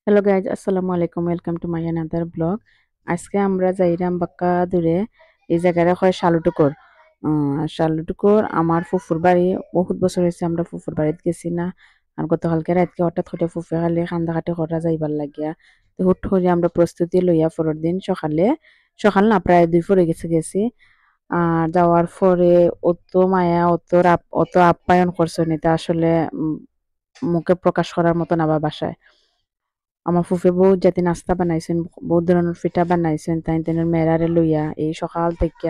Hello guys, আসসালামু আলাইকুম। Welcome to my another blog. আজকে আমরা যাইরাম বাক্কা দূরে এই জায়গাটা হয় শালুটুকুর। শালুটুকুর আমার ফুফুর বাড়ি। বহুত বছর হয়েছে আমরা ফুফুর বাড়িতে গেছি না। আর গতকালকে রাতকে হঠাৎ করে ফুফে খালি কান্দাকাটি করা যাইবার লাগিয়া তো হুট করে আমরা প্রস্তুতি লইয়া পরের দিন সকাল না প্রায় 2 পরে গেছি। আর যাওয়ার পরে অত মায়া অত আপ্যায়ন করছে নিতে আসলে মুখে প্রকাশ করার মতন আবার বাসায় আমার ফুফে বহুত জাতি নাস্তা বানাইছেন, বহুত ধরনের পিঠা বানাইছেন, তাই তেনের মেয়েরারে লইয়া এই সকাল থেকে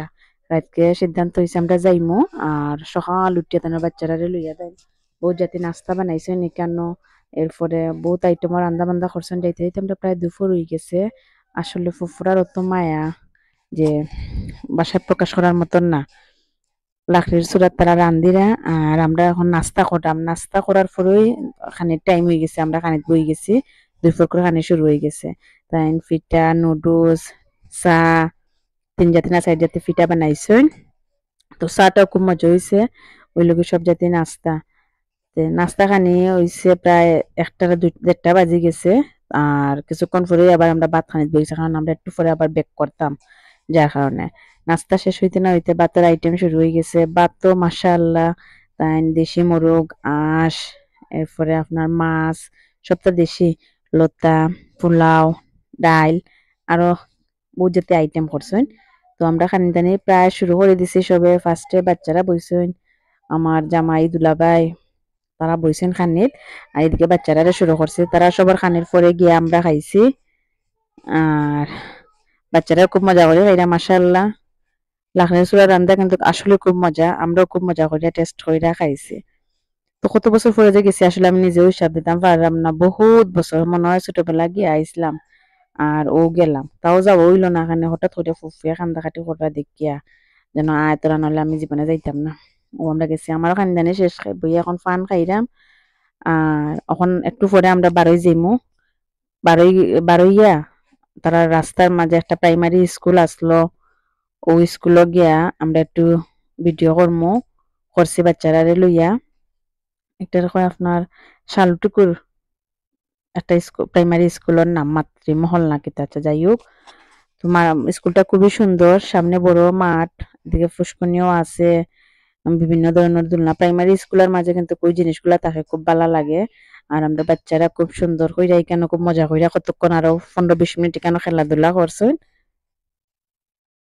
রাতকে সিদ্ধান্ত হয়েছে আমরা যাইমু। আর সকাল উঠিয়া তেনের বাচ্চারারে লইয়া দেয় বহুত জাতি নাস্তা বানাইছেন এখান। এরপরে বহুত আইটেমের রান্দা বান্দা করছেন, যাইতে যাইতে আমরা প্রায় দুপুর হয়ে গেছে। আসলে ফুফুরার অত মায়া যে বাসায় প্রকাশ করার মতন না। লাকড়ির চুলার তারা রান্দিরা আর আমরা এখন নাস্তা করলাম। নাস্তা করার পরেই খানির টাইম হয়ে গেছে, আমরা খানিত বই গেছি। দুপুর করে খানি শুরু হয়ে গেছে। তাই ফিটা নুডলস, চা, 3 জাতি না 4 জাতি ফিটা বানাইছে। তো চাটাও খুব মজা হয়েছে। ওই লোকের সব জাতি নাস্তা। নাস্তা খানি হয়েছে প্রায় 1টা 1:30 বাজে গেছে। আর কিছুক্ষণ পরে আবার আমরা ভাত খানিত বইছি, কারণ আমরা একটু পরে আবার বেক করতাম, যার কারণে নাস্তা শেষ হইতে না হইতে ভাতের আইটেম শুরু হয়ে গেছে। ভাত তো মাশাআল্লাহ, তাই দেশি মোরগ, আঁশ, এরপরে আপনার মাছ, সবটা দেশি, লতা, পোলাও, ডাইল, আরো বহুত জাতীয় আইটেম করছেন। তো আমরা খানি দানি প্রায় শুরু করে দিছি। সবে ফার্স্টে বাচ্চারা বইছেন, আমার জামাই দুলাভাই তারা বইছেন খানিত। আর এদিকে বাচ্চারা শুরু করছে, তারা সবার খানির পরে গিয়ে আমরা খাইছি। আর বাচ্চারা খুব মজা করে খাইরা মাশাআল্লাহ। লাখনের চুলা রান্দা কিন্তু আসলে খুব মজা, আমরাও খুব মজা করিয়া টেস্ট করিয়া খাইছি। তো কত বছর পরে যে গেছি আসলে আমি নিজেও হিসাব দিতাম পারলাম না। বহুত বছর, মনে হয় ছোটবেলা গিয়ে আইসলাম আর ও গেলাম, তাও যাওয়া হইলো না। এখানে হঠাৎ করে ফুফিয়া কান্দাকাটি করা দেখিয়া যেন আয় তোরা, নাহলে আমি জীবনে যাইতাম না। ও আমরা গেছি, আমারও খানদানি শেষ বই এখন ফান খাইরাম। আর এখন একটু পরে আমরা বারোই যাইমু। বারোই বারোইয়া তারা রাস্তার মাঝে একটা প্রাইমারি স্কুল আসলো, ওই স্কুলে গিয়া আমরা একটু ভিডিও করছি বাচ্চারা লইয়া। একটা রকম আপনার শালটুকুর একটা প্রাইমারি স্কুলের নাম মাতৃমহল না কিতা, আচ্ছা যাই হোক। তোমার স্কুলটা খুবই সুন্দর, সামনে বড় মাঠ, এদিকে পুষ্করণীয় আছে, বিভিন্ন ধরনের দোলনা। প্রাইমারি স্কুলের মাঝে কিন্তু ওই জিনিসগুলা থাকে, খুব ভালো লাগে। আর আমরা বাচ্চারা খুব সুন্দর কইরা এখানে খুব মজা কইরা কতক্ষণ আরো 15-20 মিনিট এখানে খেলাধুলা করছেন।